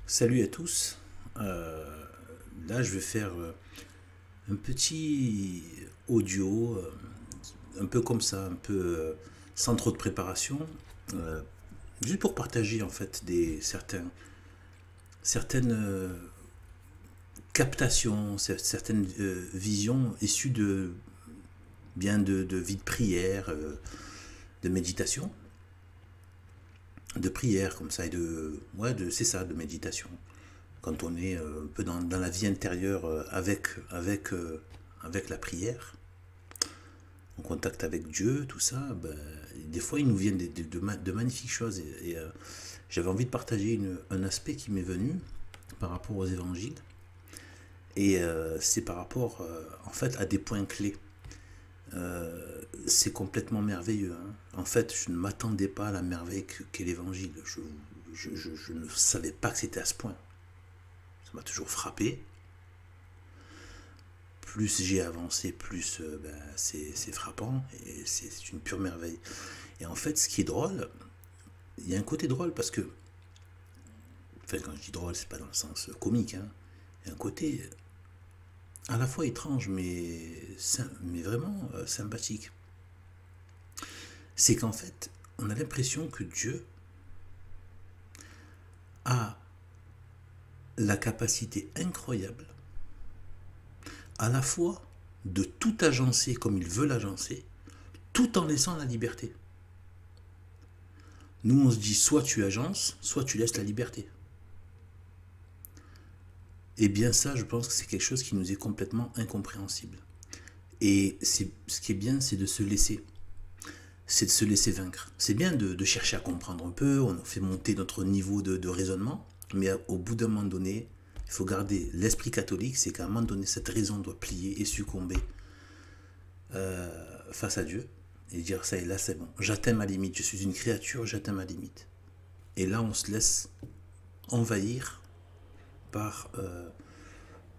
Salut à tous. Là, je vais faire un petit audio, un peu comme ça, un peu sans trop de préparation, euh, juste pour partager en fait certaines captations, certaines visions issues de vie de prière, de méditation, de prière comme ça, et c'est ça, de méditation. Quand on est un peu dans la vie intérieure avec la prière, en contact avec Dieu, tout ça, ben, des fois il nous vient de magnifiques choses. J'avais envie de partager un aspect qui m'est venu par rapport aux évangiles. C'est par rapport en fait à des points clés. C'est complètement merveilleux, hein. En fait, je ne m'attendais pas à la merveille qu'est l'évangile. Je ne savais pas que c'était à ce point. Ça m'a toujours frappé. Plus j'ai avancé, plus ben, c'est frappant et c'est une pure merveille. Et en fait, ce qui est drôle, il y a un côté drôle parce que, enfin, quand je dis drôle, c'est pas dans le sens comique, hein. Il y a un côté à la fois étrange, mais vraiment sympathique. C'est qu'en fait, on a l'impression que Dieu a la capacité incroyable à la fois de tout agencer comme il veut l'agencer, tout en laissant la liberté. Nous, on se dit soit tu agences, soit tu laisses la liberté. Et bien ça, je pense que c'est quelque chose qui nous est complètement incompréhensible. Et ce qui est bien, c'est de se laisser. C'est de se laisser vaincre. C'est bien de chercher à comprendre un peu, on fait monter notre niveau de raisonnement, mais au bout d'un moment donné, il faut garder l'esprit catholique, c'est qu'à un moment donné, cette raison doit plier et succomber face à Dieu et dire ça et là c'est bon, j'atteins ma limite, je suis une créature, j'atteins ma limite. Et là on se laisse envahir par,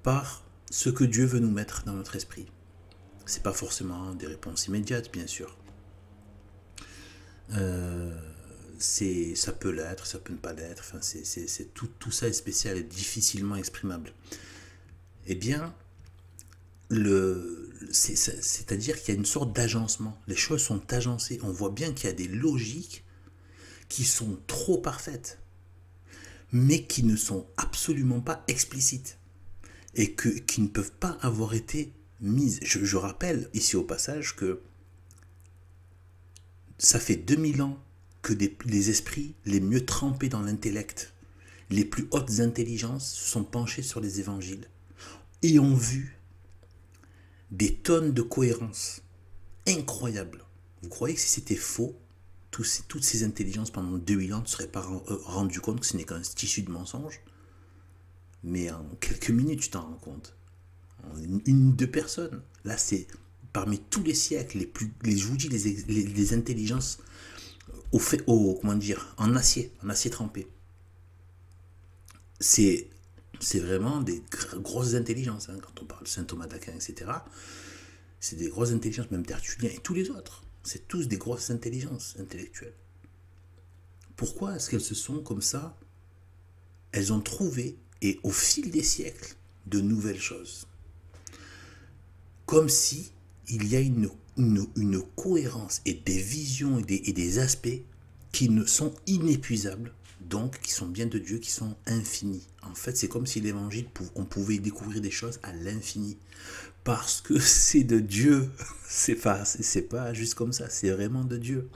par ce que Dieu veut nous mettre dans notre esprit. C'est pas forcément des réponses immédiates, bien sûr. Ça peut l'être, ça peut ne pas l'être. Enfin, tout ça est spécial et difficilement exprimable. Eh bien, c'est-à-dire qu'il y a une sorte d'agencement. Les choses sont agencées. On voit bien qu'il y a des logiques qui sont trop parfaites, mais qui ne sont absolument pas explicites et qui ne peuvent pas avoir été mises. Je rappelle ici au passage que ça fait 2000 ans que les esprits les mieux trempés dans l'intellect, les plus hautes intelligences se sont penchés sur les évangiles et ont vu des tonnes de cohérence incroyables. Vous croyez que si c'était faux, toutes ces intelligences pendant 2000 ans ne seraient pas rendu compte que ce n'est qu'un tissu de mensonges? Mais en quelques minutes, tu t'en rends compte. En une ou deux personnes. Là, c'est parmi tous les siècles, je vous dis, les intelligences comment dire, en acier trempé. C'est c'est vraiment des grosses intelligences, hein, quand on parle de saint Thomas d'Aquin, etc. C'est des grosses intelligences, même Tertullien et tous les autres. C'est tous des grosses intelligences intellectuelles. Pourquoi est-ce qu'elles se sont comme ça? Elles ont trouvé, et au fil des siècles, de nouvelles choses. Comme si il y a une cohérence et des visions et des aspects qui ne sont inépuisables, donc qui sont bien de Dieu, qui sont infinis. En fait, c'est comme si l'évangile, on pouvait y découvrir des choses à l'infini. Parce que c'est de Dieu. C'est pas juste comme ça, c'est vraiment de Dieu.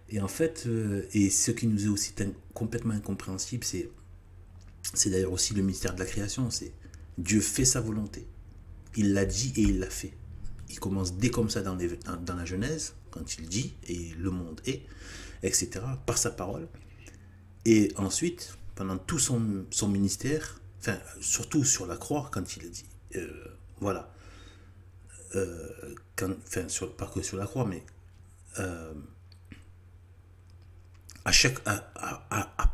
Et en fait, et ce qui nous est aussi complètement incompréhensible, c'est d'ailleurs aussi le mystère de la création. C'est Dieu fait sa volonté. Il l'a dit et il l'a fait. Il commence dès comme ça dans la Genèse, quand il dit et le monde est, etc., par sa parole. Et ensuite, pendant tout son ministère, enfin, surtout sur la croix, quand il a dit, voilà, pas que sur la croix, mais à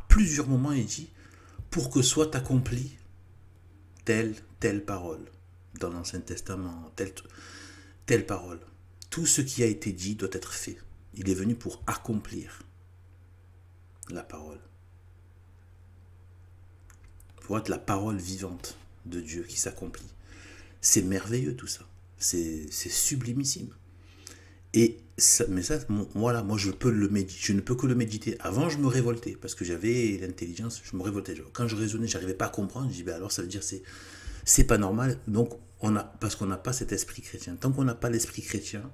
plusieurs moments, il dit, pour que soit accomplie telle parole dans l'Ancien Testament, telle parole. Tout ce qui a été dit doit être fait. Il est venu pour accomplir la parole. pour être la parole vivante de Dieu qui s'accomplit. C'est merveilleux tout ça. C'est sublimissime. Et ça, mais ça, voilà, moi je peux le méditer, je ne peux que le méditer. Avant, je me révoltais parce que j'avais l'intelligence, je me révoltais. Quand je raisonnais, j'arrivais pas à comprendre. Je dis, ben alors ça veut dire c'est pas normal. Donc parce qu'on n'a pas cet esprit chrétien. Tant qu'on n'a pas l'esprit chrétien,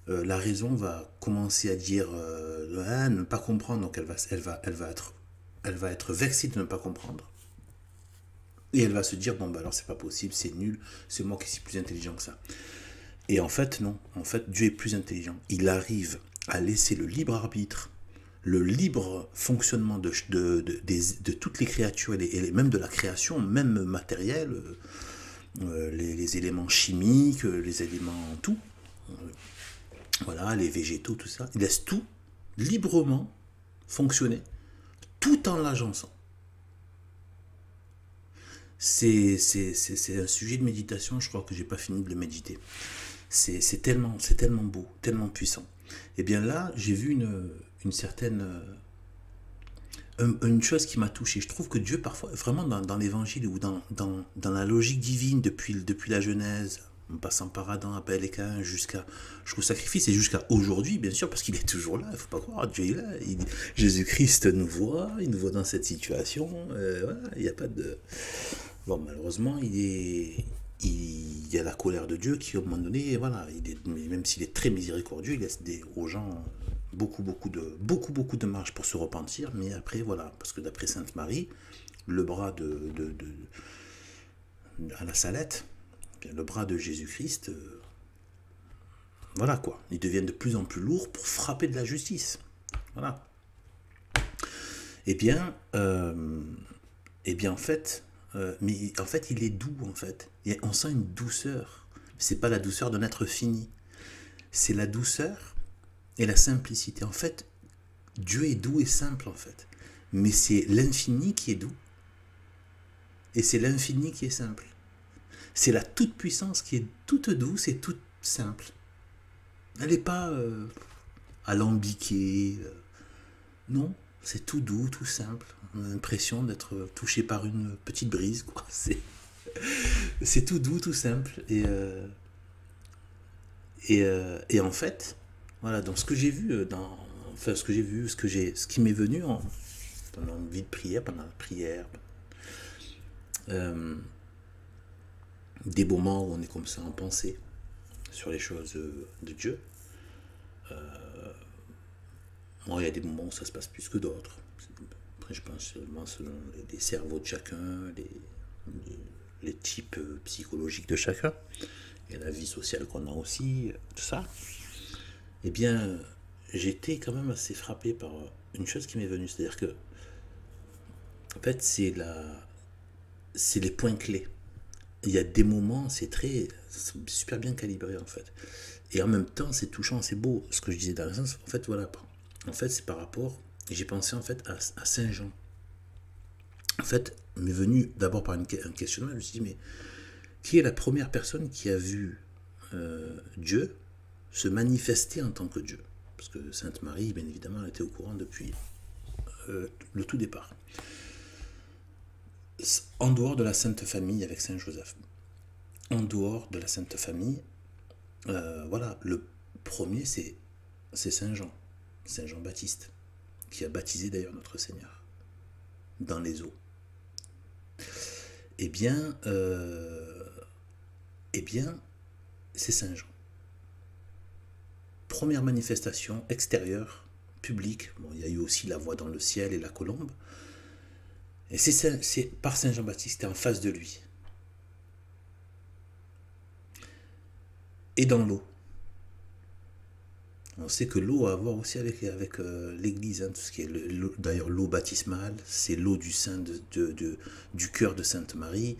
la raison va commencer à dire ne pas comprendre. Donc elle va être vexée de ne pas comprendre. Et elle va se dire bon bah alors c'est pas possible, c'est nul, c'est moi qui suis plus intelligent que ça. Et en fait, non. En fait, Dieu est plus intelligent. Il arrive à laisser le libre arbitre, le libre fonctionnement de toutes les créatures, et même de la création, même matérielle, les éléments chimiques, les éléments tout, voilà, les végétaux, tout ça. Il laisse tout librement fonctionner, tout en l'agençant. C'est un sujet de méditation, je crois que j'ai pas fini de le méditer. C'est tellement beau, tellement puissant. Et bien là, j'ai vu une certaine... une chose qui m'a touché. Je trouve que Dieu, parfois, vraiment dans l'évangile ou dans la logique divine depuis la Genèse, en passant par Adam, Abel et Caïn, jusqu'au sacrifice et jusqu'à aujourd'hui, bien sûr, parce qu'il est toujours là. Il ne faut pas croire, Dieu est là. Jésus-Christ nous voit, il nous voit dans cette situation. Voilà, il n'y a pas de... Bon, malheureusement, il y a la colère de Dieu qui, à un moment donné, voilà, même s'il est très miséricordieux, il laisse aux gens beaucoup de marge pour se repentir. Mais après, voilà, parce que d'après Sainte Marie, le bras à la Salette, le bras de Jésus-Christ, voilà quoi, ils deviennent de plus en plus lourds pour frapper de la justice. Voilà. Eh bien en fait, mais en fait, il est doux, en fait. On sent une douceur. C'est pas la douceur d'un être fini. C'est la douceur et la simplicité. En fait, Dieu est doux et simple, en fait. Mais c'est l'infini qui est doux. Et c'est l'infini qui est simple. C'est la toute-puissance qui est toute douce et toute simple. Elle n'est pas alambiquée. Non, c'est tout doux, tout simple. On a l'impression d'être touché par une petite brise, quoi. C'est tout doux, tout simple. Et en fait, voilà, dans ce que j'ai vu, ce qui m'est venu pendant une vie de prière, pendant la prière, des moments où on est comme ça en pensée sur les choses de Dieu. Moi, il y a des moments où ça se passe plus que d'autres. Après, je pense seulement selon les cerveaux de chacun, les types psychologiques de chacun, et la vie sociale qu'on a aussi, tout ça. Eh bien, j'étais quand même assez frappé par une chose qui m'est venue. C'est-à-dire que, en fait, c'est les points clés. Il y a des moments, c'est super bien calibré, en fait. Et en même temps, c'est touchant, c'est beau. Ce que je disais dans le sens, en fait, voilà. En fait, c'est par rapport, j'ai pensé en fait à Saint Jean. En fait, m'est venu d'abord par un questionnement, je me suis dit, mais qui est la première personne qui a vu Dieu se manifester en tant que Dieu? Parce que Sainte Marie, bien évidemment, elle était au courant depuis le tout départ. En dehors de la Sainte Famille avec Saint Joseph. En dehors de la Sainte Famille, voilà, le premier, c'est Saint Jean. Saint Jean-Baptiste, qui a baptisé d'ailleurs notre Seigneur dans les eaux. Eh bien, c'est Saint Jean. Première manifestation extérieure, publique. Bon, il y a eu aussi la voix dans le ciel et la colombe. Et c'est par Saint Jean-Baptiste, c'était en face de lui. Et dans l'eau. On sait que l'eau a à voir aussi avec l'Église, hein, tout ce qui est d'ailleurs l'eau baptismale, c'est l'eau du sein du cœur de Sainte Marie.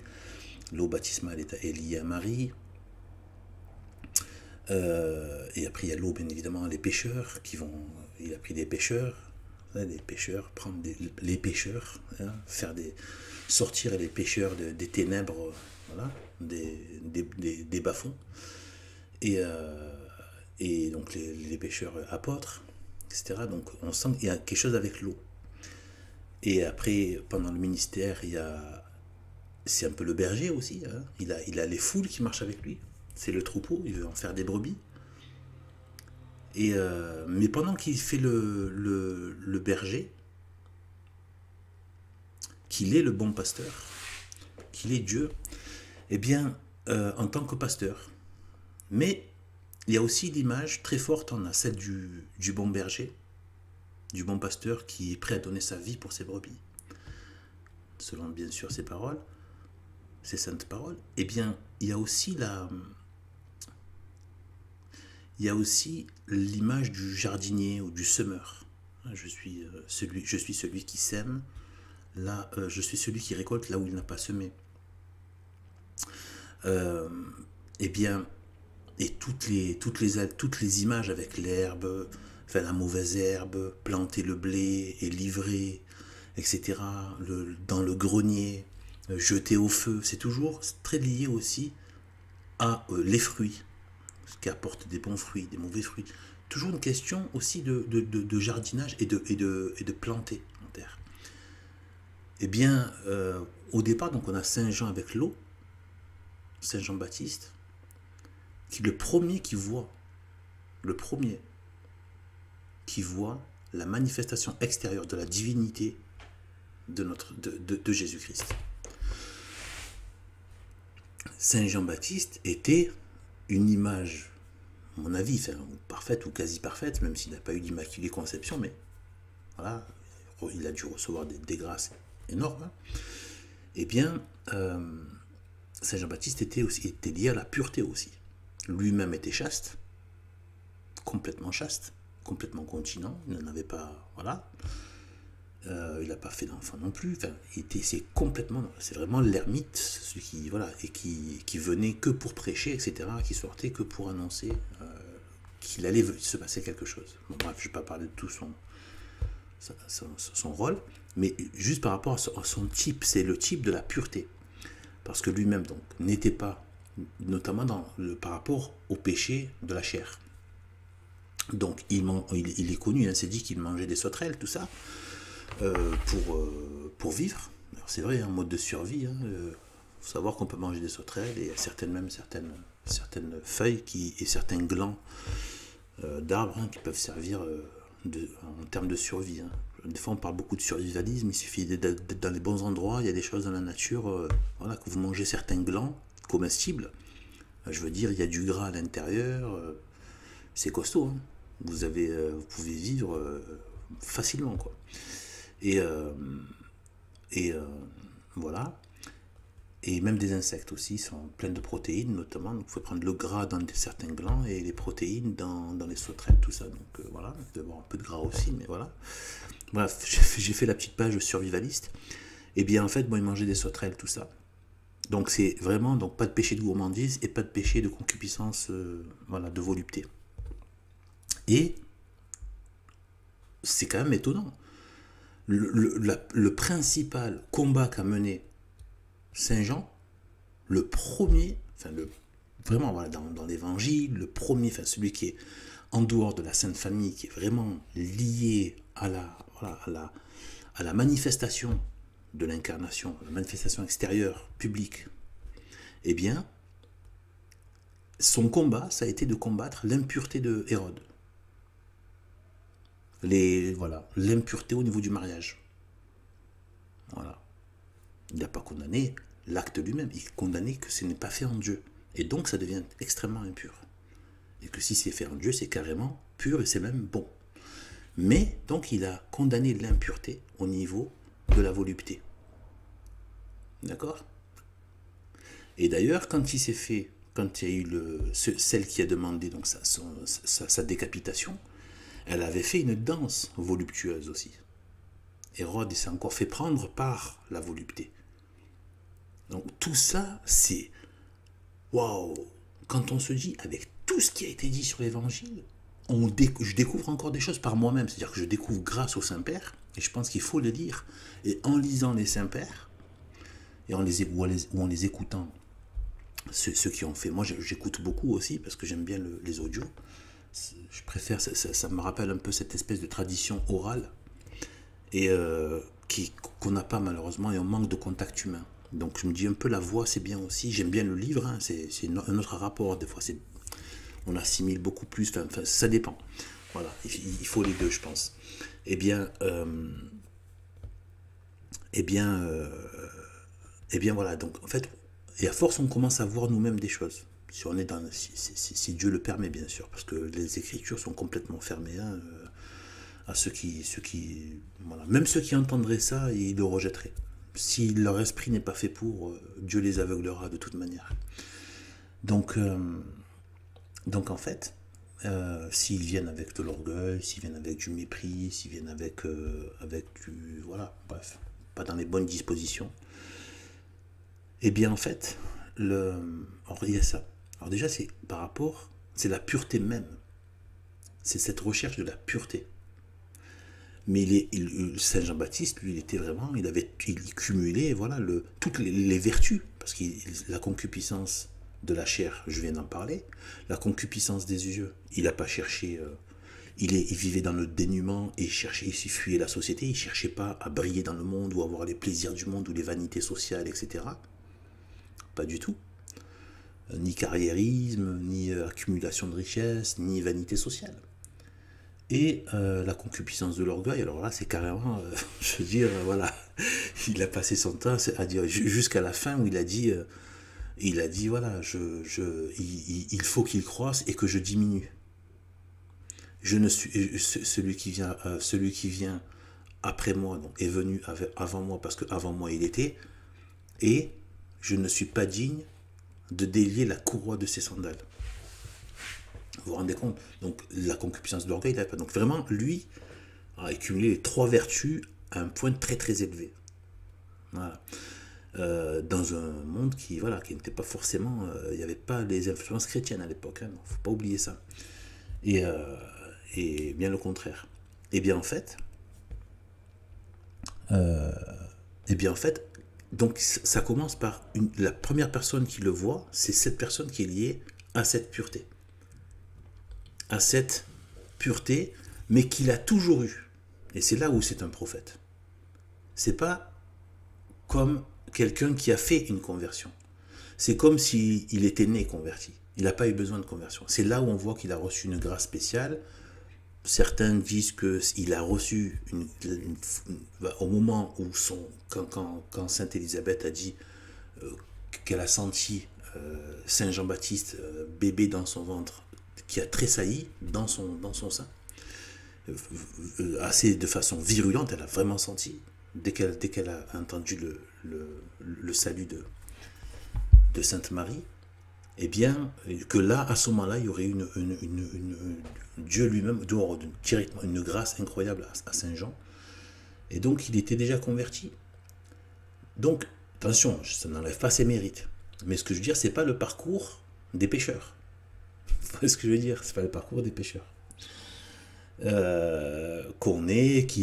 L'eau baptismale est liée à Marie. Et après il y a l'eau, bien évidemment, les pêcheurs il a pris des pêcheurs, hein, les pêcheurs, prendre les pêcheurs, hein, sortir les pêcheurs des ténèbres, voilà, des bas-fonds. Et donc les pêcheurs apôtres, etc. Donc on sent qu'il y a quelque chose avec l'eau. Et après, pendant le ministère, il y a c'est un peu le berger aussi, hein. Il a les foules qui marchent avec lui. C'est le troupeau, il veut en faire des brebis. Mais pendant qu'il fait le berger, qu'il est le bon pasteur, qu'il est Dieu, eh bien, en tant que pasteur. Mais il y a aussi l'image très forte, on a celle du bon berger, du bon pasteur qui est prêt à donner sa vie pour ses brebis, selon bien sûr ses paroles, ses saintes paroles. Eh bien, il y a aussi l'image du jardinier ou du semeur. Je suis celui qui sème, là, je suis celui qui récolte là où il n'a pas semé. Eh bien, et toutes les images avec l'herbe, enfin la mauvaise herbe, planter le blé et livrer, etc., dans le grenier, jeter au feu, c'est toujours très lié aussi à les fruits, ce qui apporte des bons fruits, des mauvais fruits. Toujours une question aussi de jardinage et de planter en terre. Eh bien, au départ, donc on a Saint Jean avec l'eau, Saint Jean-Baptiste, qui est le premier qui voit la manifestation extérieure de la divinité de Jésus-Christ. Saint Jean-Baptiste était une image, à mon avis, enfin, parfaite ou quasi parfaite, même s'il n'a pas eu d'immaculée conception, mais voilà, il a dû recevoir des grâces énormes. Eh bien, Saint Jean-Baptiste était lié à la pureté aussi. Lui-même était chaste, complètement continent, il n'en avait pas, voilà. Il n'a pas fait d'enfant non plus. Enfin, c'est vraiment l'ermite, celui qui, voilà, et qui venait que pour prêcher, etc., qui sortait que pour annoncer qu'il allait se passer quelque chose. Bon, bref, je ne vais pas parler de tout son rôle, mais juste par rapport à son type, c'est le type de la pureté, parce que lui-même donc n'était pas, notamment par rapport au péché de la chair. Donc il est connu, hein, c'est dit qu'il mangeait des sauterelles, tout ça. Pour vivre. C'est vrai, un mode de survie. Faut savoir qu'on peut manger des sauterelles et certaines feuilles et certains glands d'arbres qui peuvent servir en termes de survie. Des fois, on parle beaucoup de survivalisme. Il suffit d'être dans les bons endroits. Il y a des choses dans la nature. Voilà, que vous mangez certains glands comestibles. Je veux dire, il y a du gras à l'intérieur. C'est costaud. Hein. Vous pouvez vivre facilement, quoi. Voilà. Et même des insectes aussi sont pleins de protéines, notamment. Donc, vous pouvez prendre le gras dans certains glands et les protéines dans les sauterelles, tout ça. Donc voilà, vous pouvez avoir un peu de gras aussi, mais voilà. Bref, j'ai fait la petite page survivaliste. Et bien en fait, bon, ils mangeaient des sauterelles, tout ça. Donc c'est vraiment donc pas de péché de gourmandise et pas de péché de concupiscence, voilà, de volupté. Et c'est quand même étonnant. Le principal combat qu'a mené Saint Jean, le premier, enfin vraiment voilà, dans l'évangile, le premier, enfin celui qui est en dehors de la Sainte Famille, qui est vraiment lié à la manifestation de l'incarnation, la manifestation extérieure, publique, eh bien, son combat, ça a été de combattre l'impureté de Hérode. L'impureté au niveau du mariage. Voilà. Il n'a pas condamné l'acte lui-même, il condamnait que ce n'est pas fait en Dieu. Et donc ça devient extrêmement impur. Et que si c'est fait en Dieu, c'est carrément pur et c'est même bon. Mais donc il a condamné l'impureté au niveau de la volupté. D'accord? Et d'ailleurs, quand il y a eu celle qui a demandé donc sa décapitation, elle avait fait une danse voluptueuse aussi. Hérode s'est encore fait prendre par la volupté. Donc tout ça, c'est waouh. Quand on se dit, avec tout ce qui a été dit sur l'évangile, je découvre encore des choses par moi-même. C'est-à-dire que je découvre grâce au Saint-Père, et je pense qu'il faut le lire. Et en lisant les Saints-Pères, et en les écoutant, ceux qui ont fait, moi j'écoute beaucoup aussi, parce que j'aime bien les audios. Je préfère, ça me rappelle un peu cette espèce de tradition orale, et qu'on n'a pas malheureusement, et on manque de contact humain. Donc je me dis un peu la voix c'est bien aussi, j'aime bien le livre, hein, c'est un autre rapport, des fois on assimile beaucoup plus, enfin, ça dépend. Voilà, il faut les deux je pense. Eh bien, eh bien, euh, eh bien voilà, donc en fait, et à force on commence à voir nous-mêmes des choses. Si on est dans, si Dieu le permet bien sûr, parce que les Écritures sont complètement fermées, hein, à voilà. Même ceux qui entendraient ça, ils le rejetteraient. Si leur esprit n'est pas fait pour, Dieu les aveuglera de toute manière. Donc, en fait, s'ils viennent avec de l'orgueil, s'ils viennent avec du mépris, s'ils viennent avec du... Voilà, bref, pas dans les bonnes dispositions, eh bien en fait, alors il y a ça. Alors déjà, c'est par rapport, c'est la pureté même. C'est cette recherche de la pureté. Mais Saint Jean-Baptiste, lui, il était vraiment, il cumulait, voilà, toutes les vertus, parce que la concupiscence de la chair, je viens d'en parler, la concupiscence des yeux, il n'a pas cherché, il vivait dans le dénuement et il fuyait la société, il ne cherchait pas à briller dans le monde ou avoir les plaisirs du monde ou les vanités sociales, etc. Pas du tout. Ni carriérisme, ni accumulation de richesses, ni vanité sociale. Et la concupiscence de l'orgueil, alors là, c'est carrément, je veux dire, voilà, il a passé son temps à dire, jusqu'à la fin où il a dit, voilà, il faut qu'il croisse et que je diminue. Je ne suis, celui qui vient après moi, donc, est venu avant moi, parce qu'avant moi il était, et je ne suis pas digne de délier la courroie de ses sandales. Vous vous rendez compte? Donc la concupiscence de l'orgueil, il n'avait pas. Donc vraiment, lui a accumulé les trois vertus à un point très très élevé. Voilà. Dans un monde qui n'était pas forcément... il n'y avait pas les influences chrétiennes à l'époque, hein, faut pas oublier ça. Et bien le contraire. Et bien en fait... donc ça commence par... la première personne qui le voit, c'est cette personne qui est liée à cette pureté. À cette pureté, mais qu'il a toujours eu. Et c'est là où c'est un prophète. C'est pas comme quelqu'un qui a fait une conversion. C'est comme s'il était né converti. Il n'a pas eu besoin de conversion. C'est là où on voit qu'il a reçu une grâce spéciale. Certains disent qu'il a reçu au moment où quand Sainte Élisabeth a dit qu'elle a senti Saint Jean-Baptiste bébé dans son ventre, qui a tressailli dans son sein, assez de façon virulente, elle a vraiment senti, dès qu'elle a entendu le salut de Sainte Marie, eh bien, que là, à ce moment-là, il y aurait Dieu lui-même, directement, une grâce incroyable à Saint Jean. Et donc, il était déjà converti. Donc, attention, ça n'enlève pas ses mérites. Mais ce que je veux dire, c'est pas le parcours des pécheurs. Vous voyez ce que je veux dire? C'est pas le parcours des pécheurs. Qui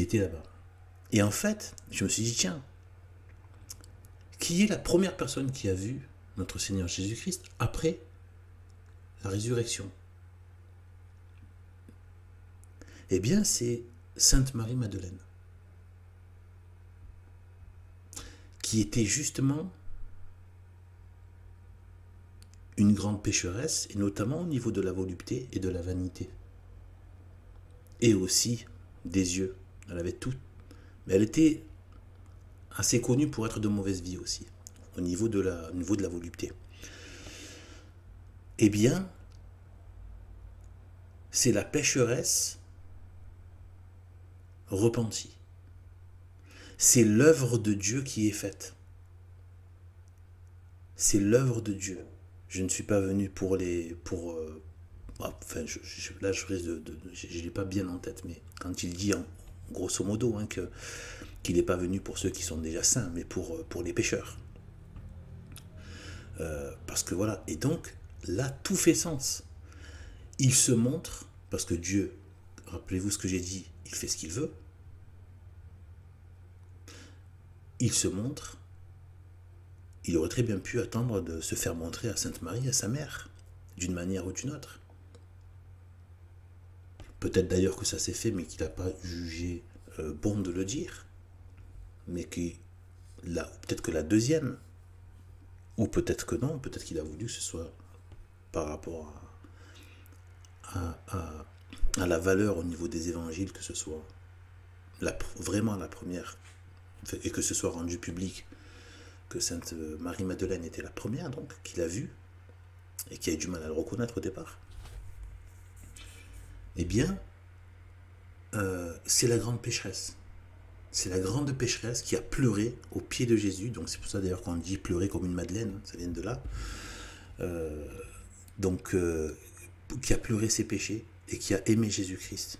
était là-bas. Et en fait, je me suis dit, tiens, qui est la première personne qui a vu notre Seigneur Jésus-Christ après la résurrection? Eh bien, c'est Sainte Marie-Madeleine, qui était justement une grande pécheresse, et notamment au niveau de la volupté et de la vanité. Et aussi des yeux. Elle avait tout. Mais elle était assez connue pour être de mauvaise vie aussi, au niveau de la volupté. Eh bien, c'est la pécheresse repentie. C'est l'œuvre de Dieu qui est faite. C'est l'œuvre de Dieu. Je ne suis pas venu enfin, là, je risque je ne l'ai pas bien en tête, mais quand il dit, grosso modo, hein, qu'il n'est pas venu pour ceux qui sont déjà saints, mais pour les pécheurs. Parce que voilà, et donc, là, tout fait sens. Il se montre, parce que Dieu, rappelez-vous ce que j'ai dit, il fait ce qu'il veut. Il se montre. Il aurait très bien pu attendre de se faire montrer à Sainte Marie, à sa mère, d'une manière ou d'une autre. Peut-être d'ailleurs que ça s'est fait, mais qu'il n'a pas jugé bon de le dire. Mais peut-être que la deuxième, Ou peut-être que non, peut-être qu'il a voulu que ce soit par rapport à la valeur au niveau des évangiles, que ce soit vraiment la première, et que ce soit rendu public, que Sainte Marie-Madeleine était la première, donc, qu'il a vue, et qui a eu du mal à le reconnaître au départ. Eh bien, c'est la grande pécheresse. C'est la grande pécheresse qui a pleuré au pied de Jésus. Donc c'est pour ça d'ailleurs qu'on dit pleurer comme une madeleine, ça vient de là. Donc qui a pleuré ses péchés et qui a aimé Jésus-Christ.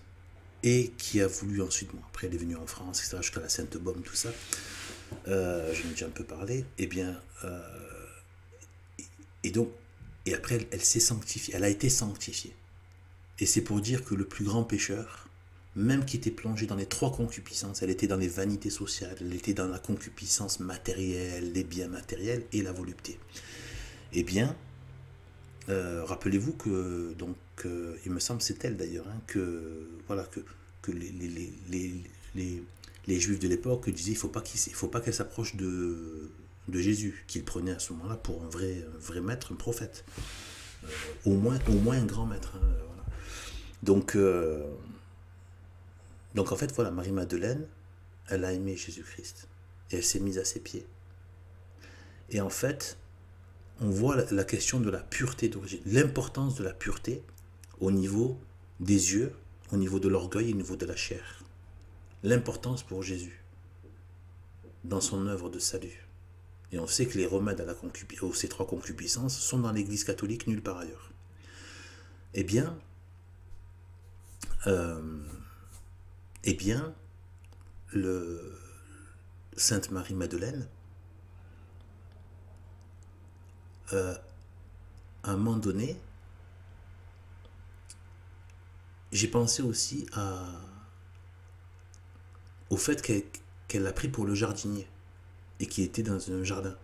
Et qui a voulu ensuite, bon, après elle est venue en France, etc., jusqu'à la Sainte-Baume, tout ça. J'en ai déjà un peu parlé. Eh bien, et après elle s'est sanctifiée, elle a été sanctifiée. Et c'est pour dire que le plus grand pécheur, même qui était plongé dans les 3 concupiscences, elle était dans les vanités sociales, elle était dans la concupiscence matérielle, les biens matériels et la volupté. Eh bien, rappelez-vous que, donc, il me semble c'est elle d'ailleurs, hein, que les Juifs de l'époque disaient il faut pas qu'elle s'approche de Jésus, qu'il prenait à ce moment-là pour un vrai maître, un prophète, au moins un grand maître. Hein, voilà. Donc en fait, voilà, Marie-Madeleine, elle a aimé Jésus-Christ. Et elle s'est mise à ses pieds. Et en fait, on voit la question de la pureté d'origine, l'importance de la pureté au niveau des yeux, au niveau de l'orgueil et au niveau de la chair. L'importance pour Jésus dans son œuvre de salut. Et on sait que les remèdes à ces 3 concupiscences sont dans l'Église catholique nulle part ailleurs. Eh bien, Sainte Marie-Madeleine, à un moment donné, j'ai pensé aussi au fait qu'elle l'a pris pour le jardinier et qui était dans un jardin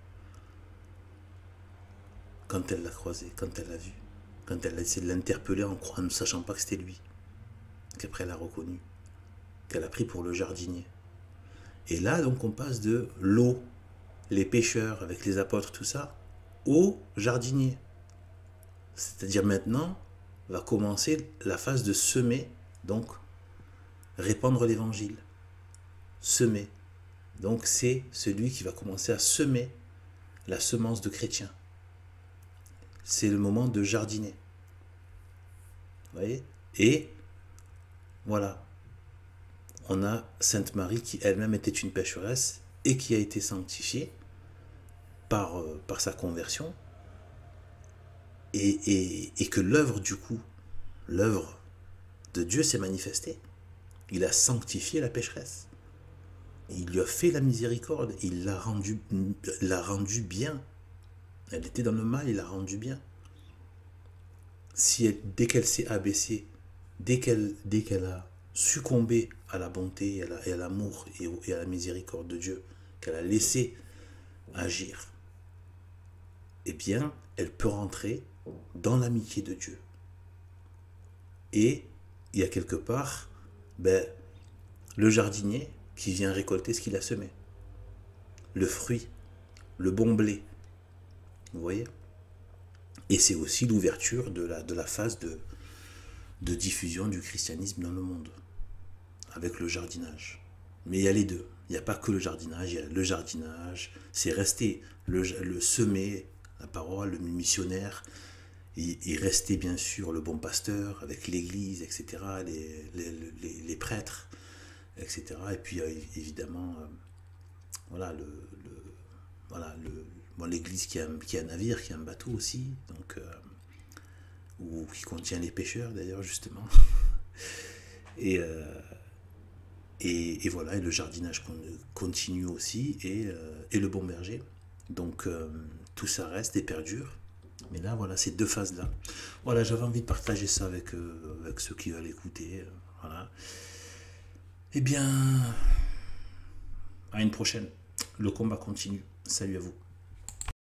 quand elle l'a croisé, quand elle l'a vu, quand elle a essayé de l'interpeller en ne sachant pas que c'était lui, qu'après elle a reconnu, qu'elle a pris pour le jardinier. Et là, donc, on passe de l'eau, les pêcheurs avec les apôtres, tout ça, au jardinier. C'est-à-dire maintenant, va commencer la phase de semer, donc répandre l'évangile. Semer. Donc c'est celui qui va commencer à semer la semence de chrétiens. C'est le moment de jardiner. Vous voyez ? Et voilà. On a Sainte Marie qui elle-même était une pécheresse et qui a été sanctifiée par sa conversion. Et que l'œuvre de Dieu s'est manifestée. Il a sanctifié la pécheresse. Il lui a fait la miséricorde. Il l'a rendue bien. Elle était dans le mal, il l'a rendue bien. Dès qu'elle s'est abaissée, dès qu'elle a succombé à la bonté et à l'amour et à la miséricorde de Dieu, qu'elle a laissé agir, eh bien, elle peut rentrer dans l'amitié de Dieu. Et il y a quelque part le jardinier qui vient récolter ce qu'il a semé. Le fruit, le bon blé. Vous voyez ? Et c'est aussi l'ouverture de la phase de diffusion du christianisme dans le monde, avec le jardinage. Mais il y a les deux. Il n'y a pas que le jardinage, il y a le jardinage, c'est rester le semer, la parole, le missionnaire, il restait bien sûr le bon pasteur avec l'église, etc., les prêtres, etc. Et puis évidemment, l'église qui a un navire, qui a un bateau aussi, donc, ou qui contient les pêcheurs d'ailleurs justement. Et voilà, et le jardinage continue aussi, et le bon berger. Donc tout ça reste et perdure. Mais là, voilà, ces 2 phases-là. Voilà, j'avais envie de partager ça avec ceux qui veulent écouter. Voilà. Eh bien, à une prochaine. Le combat continue. Salut à vous.